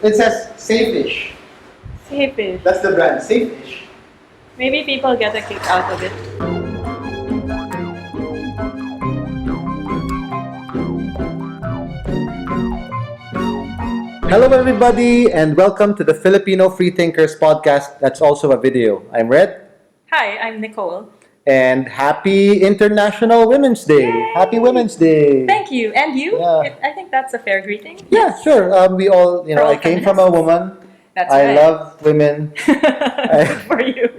It says Safe-ish. Safe-ish. That's the brand, Safe-ish. Maybe people get a kick out of it. Hello, everybody, and welcome to the Filipino Freethinkers podcast. That's also a video. I'm Red, Hi, I'm Nicole. and happy International Women's Day. Yay! Happy Women's Day. Thank you. And you? Yeah. I think that's a fair greeting. Yeah, sure. We all, For all I came from a woman. That's I right. love women. Good for you.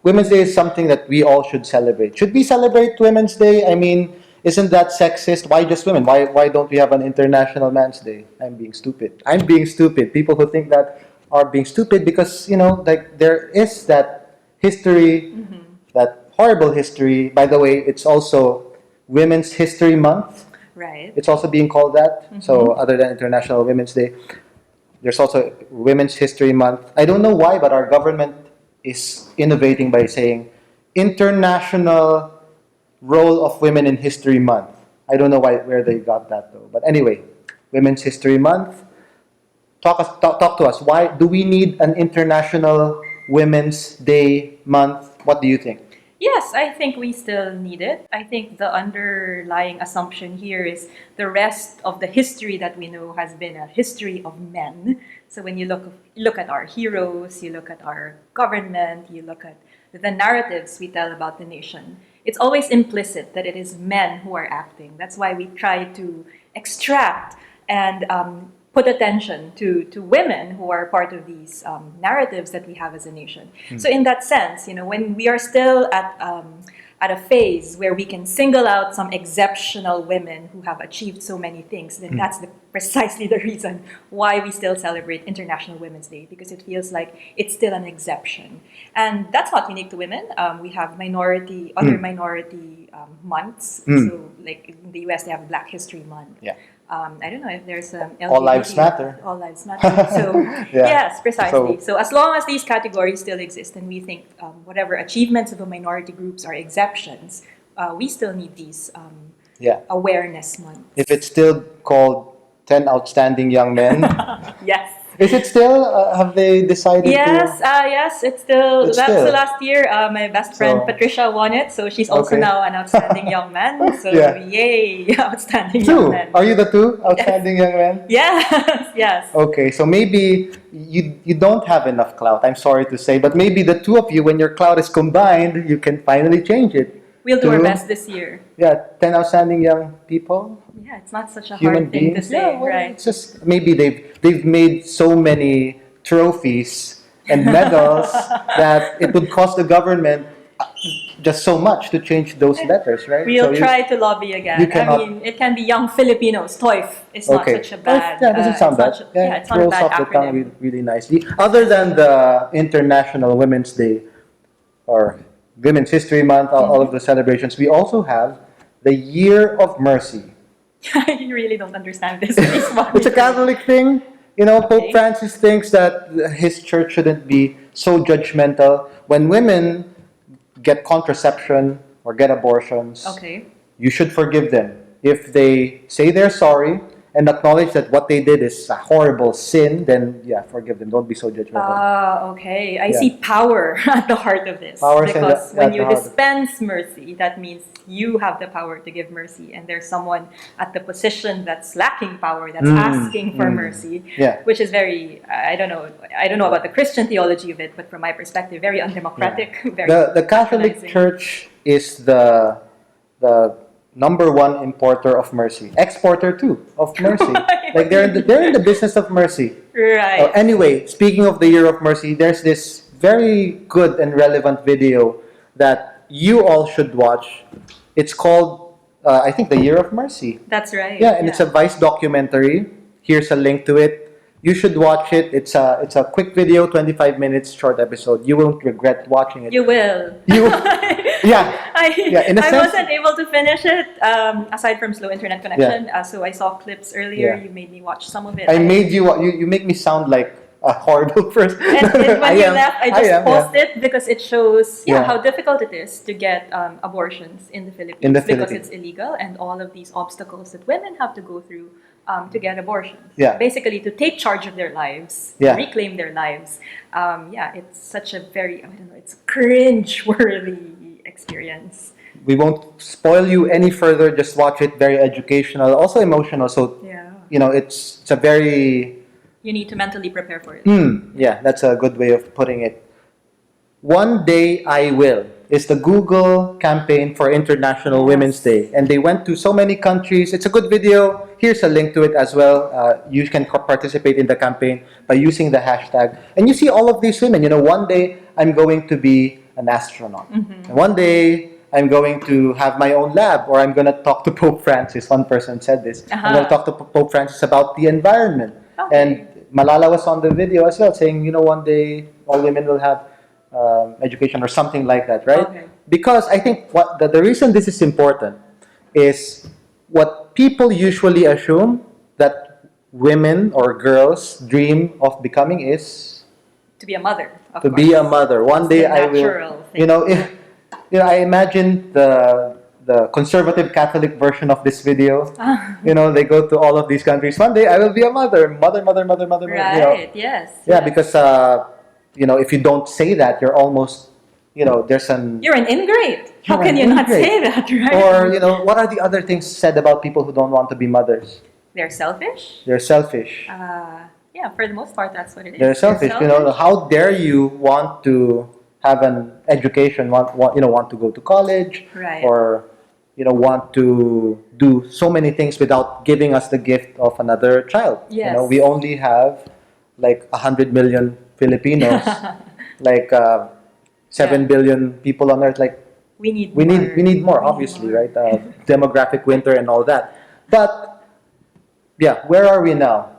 Women's Day is something that we all should celebrate. Should we celebrate Women's Day? I mean, isn't that sexist? Why just women? Why don't we have an International Man's Day? I'm being stupid. I'm being stupid. People who think that are being stupid because, like there is that history, that horrible history. By the way, it's also Women's History Month. Right. It's also being called that. So other than International Women's Day, there's also Women's History Month. I don't know why, but our government is innovating by saying International Role of Women in History Month. I don't know where they got that though. But anyway, Women's History Month. Talk to us. Why do we need an International Women's Day month? What do you think? Yes, I think we still need it. I think the underlying assumption here is the rest of the history that we know has been a history of men. So when you look at our heroes, you look at our government, you look at the narratives we tell about the nation, it's always implicit that it is men who are acting. That's why we try to extract and put attention to women who are part of these narratives that we have as a nation. So in that sense, when we are still at a phase where we can single out some exceptional women who have achieved so many things, then that's precisely the reason why we still celebrate International Women's Day, because it feels like it's still an exception. And that's not unique to women. We have other minority months. So like in the US, they have Black History Month. Yeah. I don't know if there's LGBT. All lives matter. All lives matter. So yes, precisely. So as long as these categories still exist, and we think whatever achievements of the minority groups are exceptions, we still need these awareness months. If it's still called 10 Outstanding Young Men, Yes. is it still? Have they decided Yes, to? yes, it's still. It's That's still. the last year. My best friend So- Patricia won it, so she's also Okay. now an outstanding young man. So Yeah. yay, outstanding young Two. man. Are you the two Outstanding Young Men? Yes, yes. Okay, so maybe you don't have enough clout. I'm sorry to say, but maybe the two of you, when your clout is combined, you can finally change it. We'll do our to- best this year. Yeah, 10 outstanding young people. Yeah, it's not such a Human hard thing to beings. say, Yeah, well, right? it's just maybe they've made so many trophies and medals that it would cost the government just so much to change those letters, right? We'll So try to lobby again. you cannot- I mean, it can be young Filipinos. TOEF is not Okay. such a bad. Yeah, doesn't sound bad. it's not a rolls bad off the tongue acronym. really, really nicely. Other than the International Women's Day or Women's History Month, all of the celebrations, we also have the Year of Mercy. I really don't understand this. Please walk It's a me through. Catholic thing. Pope Francis thinks that his church shouldn't be so judgmental. When women get contraception or get abortions, Okay. you should forgive them. If they say they're sorry and acknowledge that what they did is a horrible sin, then yeah, forgive them. Don't be so judgmental. Okay. I Yeah. see power at the heart of this. Power is Because at when the you heart of it. dispense mercy, that means you have the power to give mercy. And there's someone at the position that's lacking power, that's asking for mercy. Yeah. Which is very, I don't know about the Christian theology of it, but from my perspective, very undemocratic. Very The Catholic patronizing. Church is the number one importer of mercy, exporter too of mercy. Like they're in the business of mercy. Right. Anyway, speaking of the Year of Mercy, there's this very good and relevant video that you all should watch. It's called, I think, the Year of Mercy. That's right. Yeah, and it's a Vice documentary. Here's a link to it. You should watch it. It's a quick video, 25 minutes, short episode. You won't regret watching it. You will. Yeah. In a I sense- wasn't able to finish it, aside from slow internet connection. So I saw clips earlier. Yeah. You made me watch some of it. I made you make me sound like a horrible person. And when I you am. left, I just am, paused it because it shows Yeah. how difficult it is to get abortions in the Philippines In the because Philippines. it's illegal and all of these obstacles that women have to go through to get abortions. Yeah. Basically, to take charge of their lives, Yeah. reclaim their lives. It's such a very, I don't know, it's cringe-worthy experience. We won't spoil you any further. Just watch it. Very educational, also emotional. So Yeah. it's a very You need to mentally prepare for it. yeah. That's a good way of putting it. One Day I Will is the Google campaign for International Yes. Women's Day. And they went to so many countries. It's a good video. Here's a link to it as well. You can participate in the campaign by using the hashtag. And you see all of these women. One day I'm going to be an astronaut. And one day I'm going to have my own lab, or I'm going to talk to Pope Francis. One person said this. I'm going to talk to Pope Francis about the environment. Okay. And Malala was on the video as well, saying, one day all women will have education or something like that, right? Okay. Because I think the reason this is important is what people usually assume that women or girls dream of becoming is To be a mother, of to course. be a mother. One That's day the I will. natural thing. If I imagine the conservative Catholic version of this video. They go to all of these countries. One day I will be a mother, mother. Right, yes. Yeah, yes. because if you don't say that, you're almost, there's an. You're an ingrate. How You're can an you not ingrate. say that, right? Or what are the other things said about people who don't want to be mothers? They're selfish. They're selfish. Yeah, for the most part, that's what it is. They're selfish. How dare you want to have an education? Want to go to college, Right. or want to do so many things without giving us the gift of another child. Yes. We only have like 100 million Filipinos, like 7 billion people on Earth. Like We need we more. need more, obviously, right? Demographic winter and all that. But yeah, where are we now?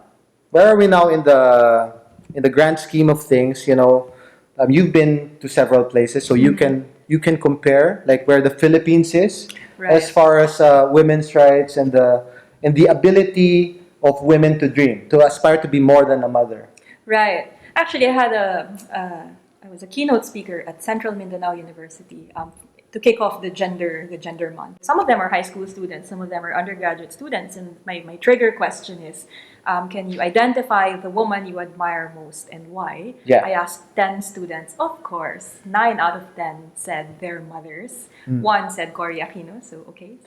Where are we now in the grand scheme of things? You've been to several places, so you can compare like where the Philippines is Right. as far as women's rights and the ability of women to dream, to aspire to be more than a mother. Right. Actually, I was a keynote speaker at Central Mindanao University to kick off the gender month. Some of them are high school students, some of them are undergraduate students, and my trigger question is, can you identify the woman you admire most and why? Yeah. I asked 10 students. Of course, 9 out of 10 said their mothers. One said Cory Aquino, so okay.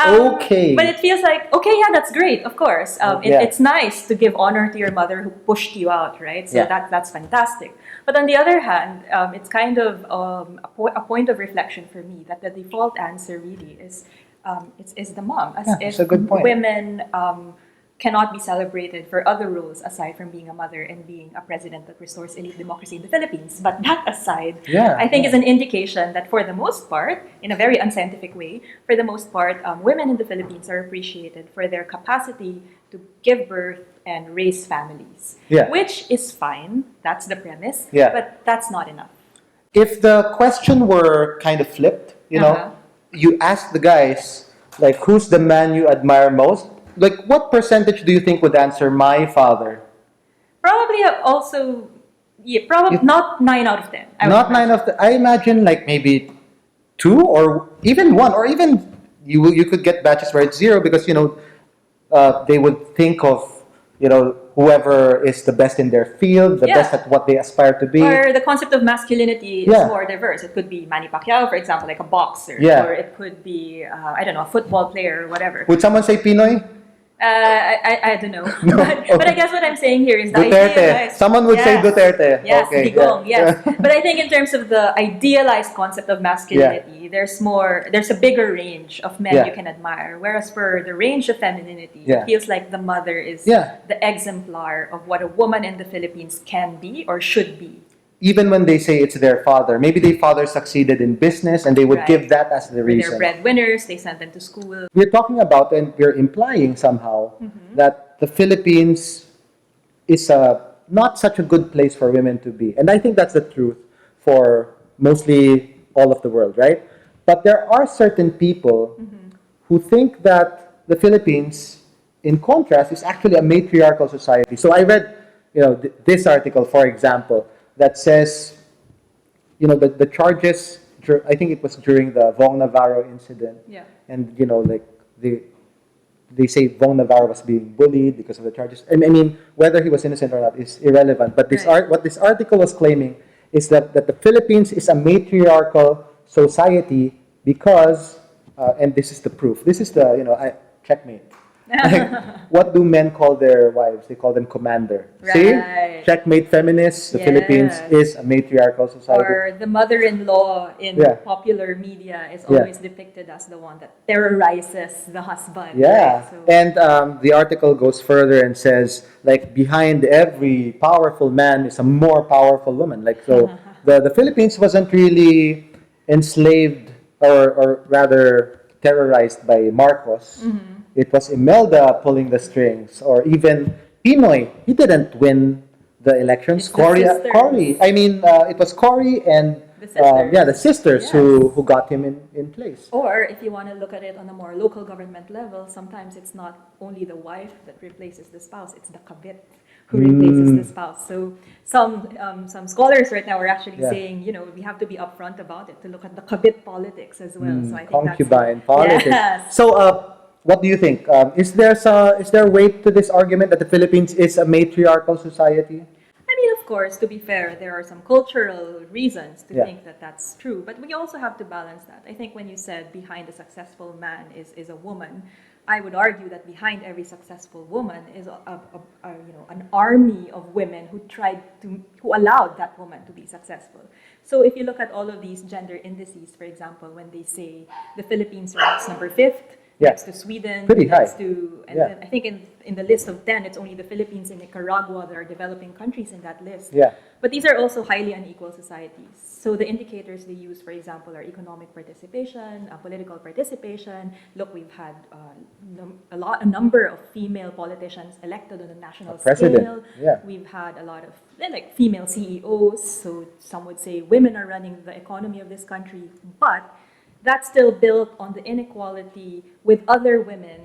Okay. But it feels like, okay, yeah, that's great, of course. It's nice to give honor to your mother who pushed you out, right? So Yeah. that's fantastic. But on the other hand, it's kind of a point of reflection for me that the default answer really is the mom. As Yeah, if that's a good point. women cannot be celebrated for other roles aside from being a mother and being a president that restores elite democracy in the Philippines. But that aside, Yeah, I think yeah. is an indication that for the most part, in a very unscientific way, for the most part, women in the Philippines are appreciated for their capacity to give birth and raise families. Yeah. Which is fine. That's the premise. Yeah. But that's not enough. If the question were kind of flipped, you ask the guys, like, who's the man you admire most? Like, what percentage do you think would answer my father? Probably also, probably not 9 out of 10. I would Not imagine. 9 of the. I imagine like maybe 2 or even 1, or even you could get batches where it's 0 because they would think of whoever is the best in their field, the Yeah. best at what they aspire to be. Or the concept of masculinity Yeah. is more diverse. It could be Manny Pacquiao, for example, like a boxer. Yeah. Or it could be, I don't know, a football player or whatever. Would someone say Pinoy? I don't know. No, but I guess what I'm saying here is the Duterte. idealized... Someone would say Duterte. Yes, Okay, Digong, yeah. yes. But I think in terms of the idealized concept of masculinity, there's a bigger range of men Yeah. you can admire. Whereas for the range of femininity, Yeah. it feels like the mother is Yeah. the exemplar of what a woman in the Philippines can be or should be. Even when they say it's their father, maybe their father succeeded in business and they would Right. give that as the They're reason. breadwinners, they send them to school. We're talking about and we're implying somehow that the Philippines is not such a good place for women to be. And I think that's the truth for mostly all of the world, right? But there are certain people who think that the Philippines, in contrast, is actually a matriarchal society. So I read this article, for example, that says, the charges, I think it was during the Vong Navarro incident, Yeah. and like they say Vong Navarro was being bullied because of the charges. I mean, whether he was innocent or not is irrelevant. But what this article was claiming is that the Philippines is a matriarchal society because, and this is the proof. This is the, checkmate. Like, what do men call their wives? They call them commander. Right. See? Checkmate feminists. The Philippines is a matriarchal society. Or the mother-in-law in popular media is always depicted as the one that terrorizes the husband. Yeah. Right? So, And the article goes further and says, like, behind every powerful man is a more powerful woman. Like, so the Philippines wasn't really enslaved or rather terrorized by Marcos. It was Imelda pulling the strings, or even Pinoy. He didn't win the elections. It was Cory and the sisters who got him in place. Or if you want to look at it on a more local government level, sometimes it's not only the wife that replaces the spouse; it's the kabit who replaces the spouse. So some scholars right now are actually saying, we have to be upfront about it, to look at the kabit politics as well. So I think concubine politics. Yes. So what do you think? Is there weight to this argument that the Philippines is a matriarchal society? I mean, of course, to be fair, there are some cultural reasons to think that that's true, but we also have to balance that. I think when you said behind a successful man is a woman, I would argue that behind every successful woman is an army of women who allowed that woman to be successful. So if you look at all of these gender indices, for example, when they say the Philippines ranks number 5th, next to Sweden, pretty high. Then I think in the list of 10, it's only the Philippines and Nicaragua that are developing countries in that list. Yeah. But these are also highly unequal societies. So the indicators they use, for example, are economic participation, political participation. Look, we've had a number of female politicians elected on a national scale. Yeah. We've had a lot of female CEOs. So some would say women are running the economy of this country, but that's still built on the inequality with other women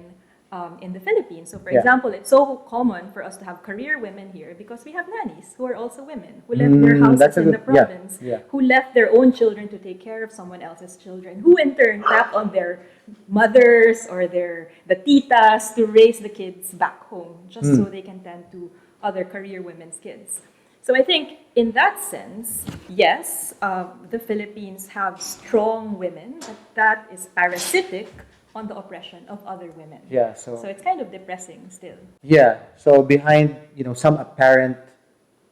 in the Philippines. So, for example, it's so common for us to have career women here because we have nannies who are also women, who left their houses in the province, who left their own children to take care of someone else's children, who in turn tap on their mothers or the titas to raise the kids back home, just so they can tend to other career women's kids. So I think in that sense, yes, the Philippines have strong women, but that is parasitic on the oppression of other women. Yeah, so it's kind of depressing still. Yeah, so behind some apparent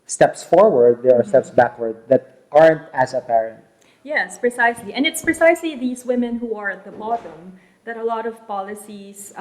steps forward, there are steps backward that aren't as apparent. Yes, precisely. And it's precisely these women who are at the bottom that a lot of policies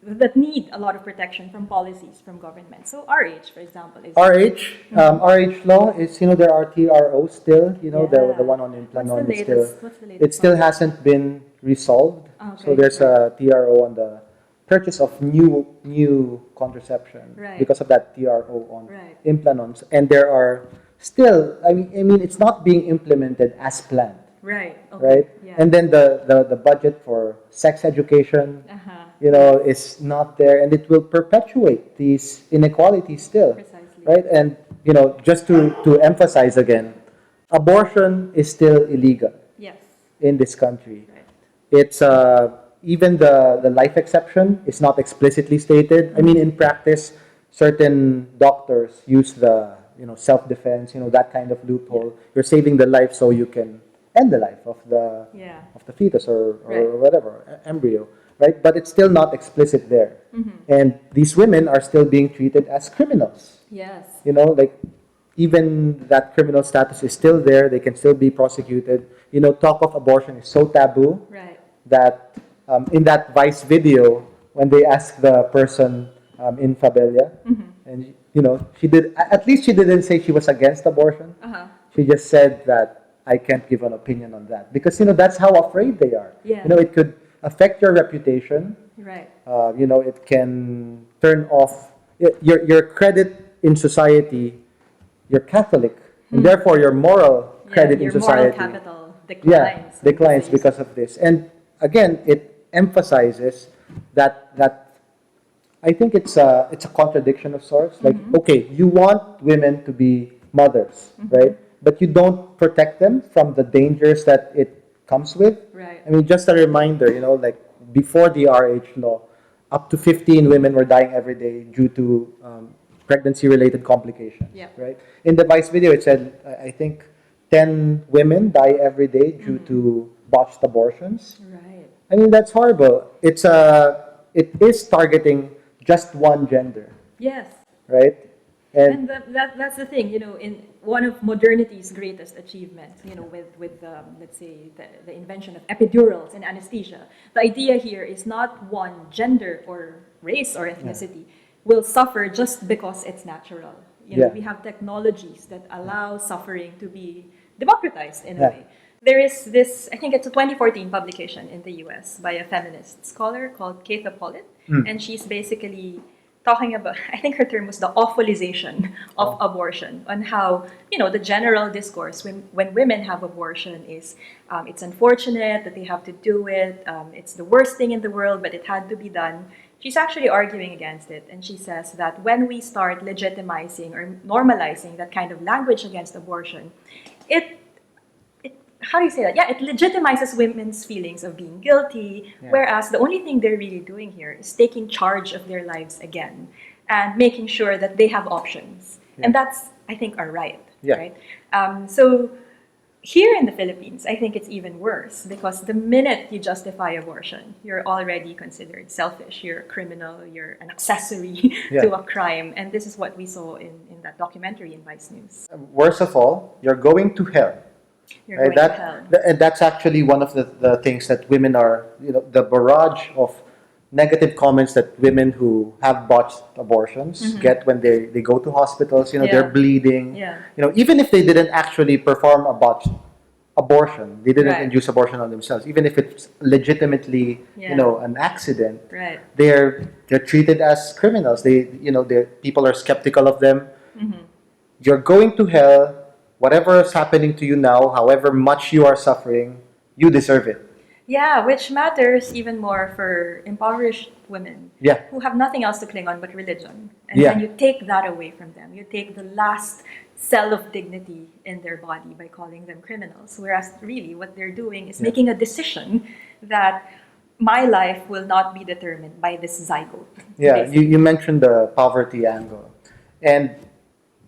that need a lot of protection from policies from government. So RH, for example, is RH law is there are TROs still. The one on Implanon is still. What's the latest? It still hasn't been resolved. Okay, so there's a TRO on the purchase of new contraception because of that TRO on Implanons, and there are still. I mean, it's not being implemented as planned. Right. Okay. Right. Yeah. And then the budget for sex education, is not there, and it will perpetuate these inequalities still. Precisely. Right. And just to emphasize again, abortion is still illegal. Yes. In this country. Right. It's even the life exception is not explicitly stated. I mean, in practice, certain doctors use the self-defense, that kind of loophole. You're saving the life so you can end the life of the fetus or whatever embryo, right? But it's still not explicit there, and these women are still being treated as criminals. Yes. Even that criminal status is still there. They can still be prosecuted. Talk of abortion is so taboo that in that Vice video, when they asked the person in Fabella, and she didn't say she was against abortion. She just said that I can't give an opinion on that because that's how afraid they are. Yeah. It could affect your reputation. Right. It can turn off your credit in society. You're Catholic, and therefore your moral credit in society. Your moral capital declines. Declines because of this. And again, it emphasizes that I think it's a contradiction of sorts. Like, okay, you want women to be mothers, right? But you don't protect them from the dangers that it comes with. Right. I mean, just a reminder, like before the RH law, up to 15 women were dying every day due to pregnancy-related complications. Yeah. Right. In the Vice video, it said I think 10 women die every day due to botched abortions. Right. I mean, that's horrible. It is targeting just one gender, Yes. right? And that's the thing, in one of modernity's greatest achievements, with let's say, the invention of epidurals and anesthesia. The idea here is not one gender or race or ethnicity will suffer just because it's natural. We have technologies that allow suffering to be democratized in a way. There is this, I think it's a 2014 publication in the US by a feminist scholar called Keitha Pollitt, and she's basically talking about, I think her term was the awfulization of abortion, on how, the general discourse when women have abortion is, it's unfortunate that they have to do it, it's the worst thing in the world, but it had to be done. She's actually arguing against it, and she says that when we start legitimizing or normalizing that kind of language against abortion, how do you say that? Yeah, it legitimizes women's feelings of being guilty, whereas the only thing they're really doing here is taking charge of their lives again and making sure that they have options. And that's, I think, our right. Right? So here in the Philippines, I think it's even worse because the minute you justify abortion, you're already considered selfish, you're a criminal, you're an accessory to a crime. And this is what we saw in that documentary in Vice News. Worst of all, you're going to hell. You're going to hell. And that's actually one of the things that women are, the barrage of negative comments that women who have botched abortions get when they go to hospitals. They're bleeding. Even if they didn't actually perform a botched abortion, they didn't induce abortion on themselves. Even if it's legitimately, an accident, they're treated as criminals. People are skeptical of them. You're going to hell. Whatever is happening to you now, however much you are suffering, you deserve it. Yeah, which matters even more for impoverished women who have nothing else to cling on but religion. And then you take that away from them. You take the last cell of dignity in their body by calling them criminals. Whereas really what they're doing is making a decision that my life will not be determined by this zygote. Yeah, you mentioned the poverty angle. And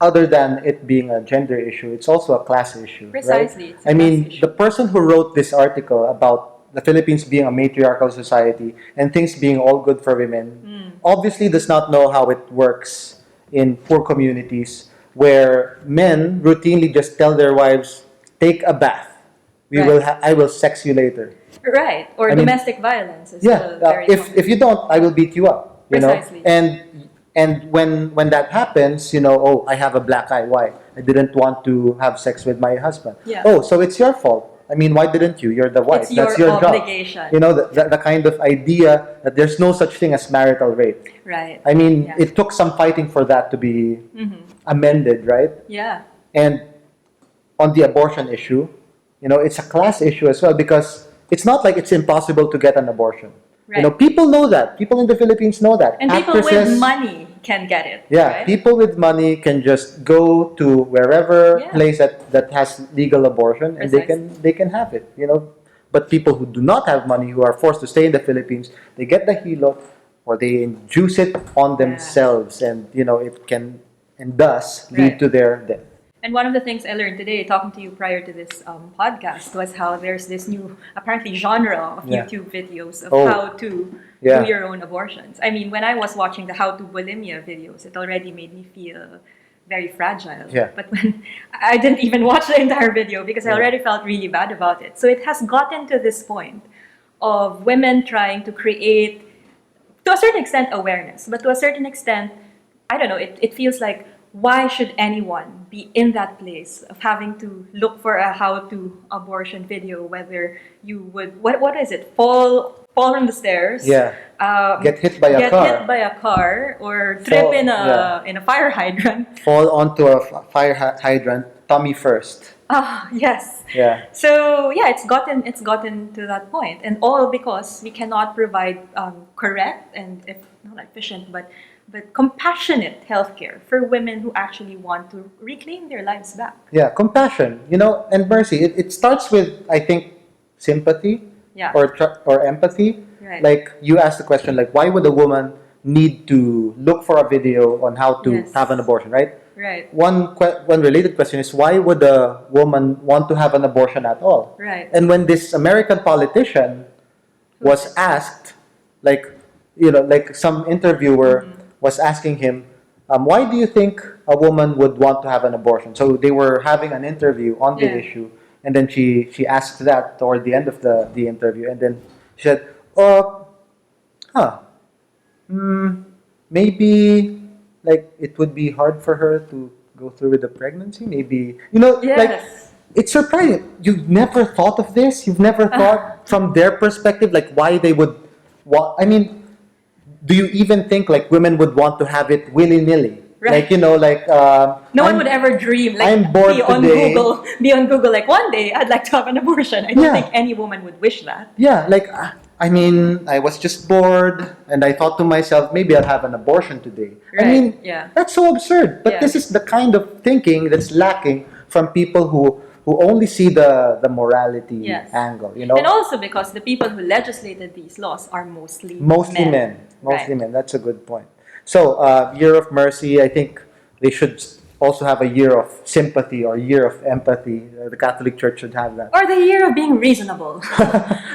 other than it being a gender issue, it's also a class issue. Precisely. Right? I mean, the person who wrote this article about the Philippines being a matriarchal society and things being all good for women obviously does not know how it works in poor communities where men routinely just tell their wives, take a bath. I will sex you later. Right. Or domestic violence is very common. If you don't, I will beat you up. Precisely. And when that happens, I have a black eye. Why? I didn't want to have sex with my husband. Oh, so it's your fault. I mean, why didn't you? You're the wife. That's your obligation. Job. The kind of idea that there's no such thing as marital rape. Right. I mean, it took some fighting for that to be amended, right? Yeah. And on the abortion issue, it's a class issue as well because it's not like it's impossible to get an abortion. Right. People know that. People in the Philippines know that. And people with money can get it. Yeah, right? People with money can just go to wherever place that has legal abortion and they can have it. But people who do not have money, who are forced to stay in the Philippines, they get the hilot or they induce it on themselves, and it can and thus lead to their death. And one of the things I learned today, talking to you prior to this podcast, was how there's this new, apparently, genre of YouTube videos of how to do your own abortions. I mean, when I was watching the how to bulimia videos, it already made me feel very fragile. But when I didn't even watch the entire video because I already felt really bad about it. So it has gotten to this point of women trying to create, to a certain extent, awareness. But to a certain extent, I don't know, it feels like, why should anyone be in that place of having to look for a how-to abortion video, whether you would, what is it, fall from the stairs, get hit by a car, or trip in a fire hydrant, fall onto a fire hydrant, tummy first. Yes. So it's gotten to that point, and all because we cannot provide correct and, if not efficient, but compassionate healthcare for women who actually want to reclaim their lives back. Yeah, compassion, and mercy. It starts with, I think, sympathy or empathy. Right. Like you asked the question, like why would a woman need to look for a video on how to Yes. have an abortion, right? Right. One related question is why would a woman want to have an abortion at all? Right. And when this American politician was asked, like like some interviewer was asking him, why do you think a woman would want to have an abortion? So they were having an interview on the Yeah. issue, and then she asked that toward the end of the interview, and then she said, "Oh, huh, maybe like it would be hard for her to go through with the pregnancy. Maybe like Yes. it's surprising. You've never thought of this. You've never thought from their perspective, like why they would. What I mean, do you even think like women would want to have it willy nilly? Right. Like No one would ever dream, like, I'm bored be on today. Google, like, one day I'd like to have an abortion. I don't Yeah. think any woman would wish that. Yeah, like I mean, I was just bored, and I thought to myself, maybe I'll have an abortion today. I Right, mean, yeah. that's so absurd. But Yeah. this is the kind of thinking that's lacking from people who only see the morality Yes. angle. And also because the people who legislated these laws are mostly Mostly men. Mostly Right. men. That's a good point. So, Year of Mercy, I think they should also have a year of sympathy or year of empathy. The Catholic Church should have that. Or the year of being reasonable.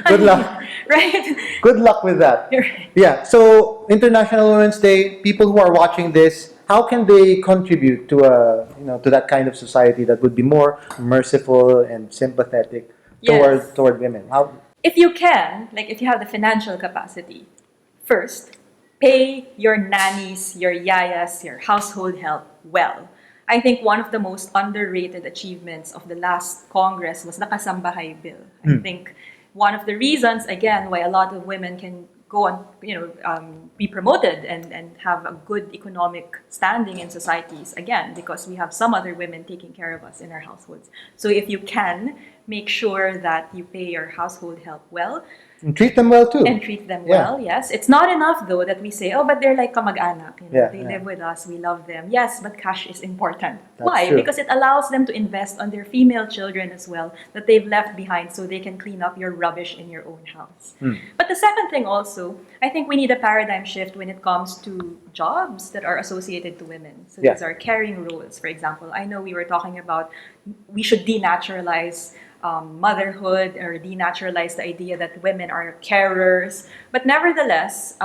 Good luck. Right? Good luck with that. You're right. Yeah, so International Women's Day, people who are watching this, how can they contribute to to that kind of society that would be more merciful and sympathetic Yes. toward women? How? If you can, like if you have the financial capacity, first, pay your nannies, your yayas, your household help well. I think one of the most underrated achievements of the last Congress was the Kasambahay Bill. I think one of the reasons, again, why a lot of women can go on, be promoted and have a good economic standing in societies, again, because we have some other women taking care of us in our households. So if you can, make sure that you pay your household help well. And treat them well too. And treat them Yeah. well, yes. It's not enough, though, that we say, oh, but they're like kamag-anak. Yeah, They yeah. live with us, we love them. Yes, but cash is important. That's Why? true. Because it allows them to invest on their female children as well, that they've left behind so they can clean up your rubbish in your own house. But the second thing also, I think we need a paradigm shift when it comes to jobs that are associated to women. So Yeah. these are caring roles, for example. I know we were talking about we should denaturalize motherhood or denaturalize the idea that women are carers. But nevertheless,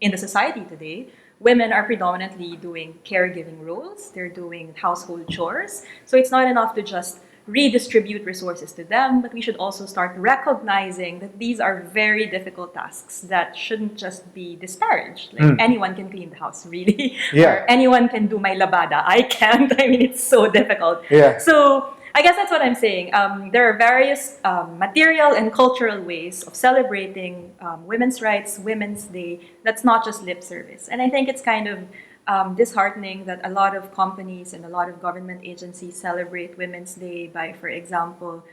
in the society today, women are predominantly doing caregiving roles. They're doing household chores. So it's not enough to just redistribute resources to them, but we should also start recognizing that these are very difficult tasks that shouldn't just be disparaged. Like anyone can clean the house, really. Yeah. Or anyone can do my labada. I can't. I mean, it's so difficult. Yeah. So I guess that's what I'm saying. There are various material and cultural ways of celebrating women's rights, Women's Day. That's not just lip service. And I think it's kind of disheartening that a lot of companies and a lot of government agencies celebrate Women's Day by, for example,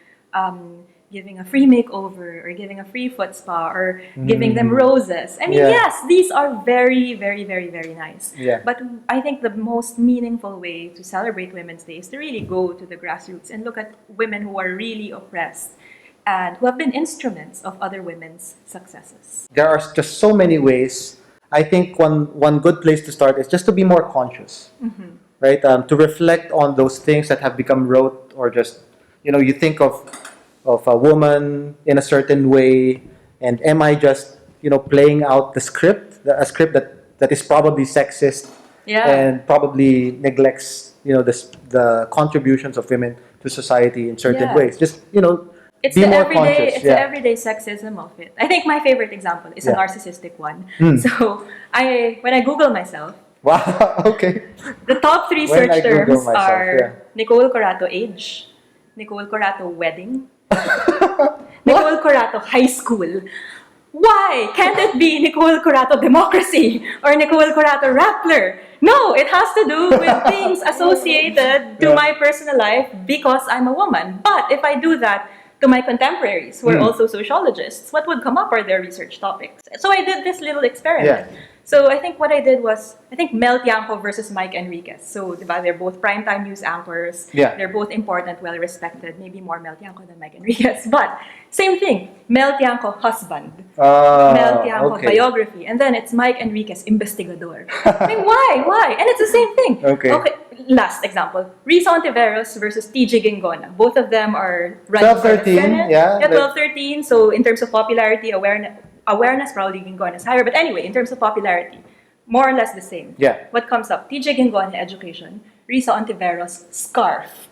giving a free makeover or giving a free foot spa or giving them roses. I mean, Yeah. yes, these are very, very, very, very nice. Yeah. But I think the most meaningful way to celebrate Women's Day is to really go to the grassroots and look at women who are really oppressed and who have been instruments of other women's successes. There are just so many ways. I think one good place to start is just to be more conscious, right? To reflect on those things that have become rote, or just you think of a woman in a certain way, and am I just playing out a script that is probably sexist Yeah. and probably neglects the contributions of women to society in certain Yeah. ways. Just It's be the more everyday, conscious. it's Yeah. the everyday sexism of it. I think my favorite example is a Yeah. narcissistic one. So when I Google myself, Wow. Okay. the top 3 When search I Google terms myself, are yeah. Nicole Curato age, Nicole Curato wedding, Nicole Curato high school. Why can't it be Nicole Curato democracy or Nicole Curato Rappler? No, it has to do with things associated to Yeah. my personal life because I'm a woman. But if I do that to my contemporaries who are also sociologists, what would come up are their research topics. So I did this little experiment. Yeah. So I think what I did was, I think Mel Tiangco versus Mike Enriquez. So diba, they're both primetime news anchors. Yeah. They're both important, well-respected. Maybe more Mel Tiangco than Mike Enriquez. But same thing, Mel Tiangco husband. Mel Tiangco okay. biography. And then it's Mike Enriquez investigador. I mean, why? And it's the same thing. Okay. Last example, Risa Ontiveros versus TJ Gingona. Both of them are running 12, for the 13, Senate. yeah, like- 12, 13. So in terms of popularity, awareness probably Gingona is higher. But anyway, in terms of popularity, more or less the same. Yeah. What comes up? TJ Gingona, education. Risa Ontiveros, scarf.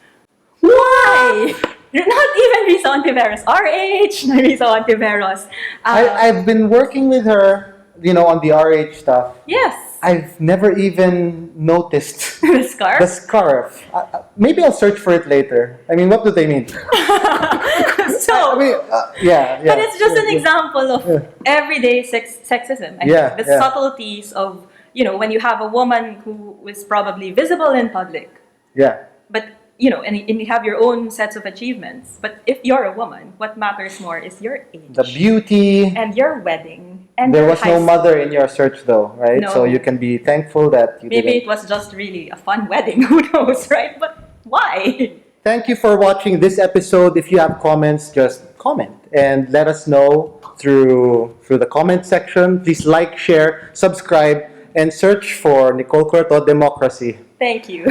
Why? Not even Risa Ontiveros, RH, not Risa Ontiveros. I've been working with her, on the RH stuff. Yes. I've never even noticed The scarf. the scarf. Maybe I'll search for it later. I mean, what do they mean? So, Yeah. but it's just an Yeah. example of everyday sexism. I Yeah, think. The yeah. subtleties of, when you have a woman who is probably visible in public, Yeah. but, and you have your own sets of achievements. But if you're a woman, what matters more is your age. The beauty. And your wedding. And There your was high no school. mother in your search, though, right? No. So you can be thankful that you Maybe didn't. it was just really a fun wedding. Who knows, right? But why? Thank you for watching this episode. If you have comments, just comment and let us know through the comment section. Please like, share, subscribe, and search for Nicole Curato Democracy. Thank you.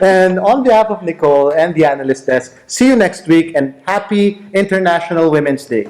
And on behalf of Nicole and the Analyst Desk, see you next week and happy International Women's Day.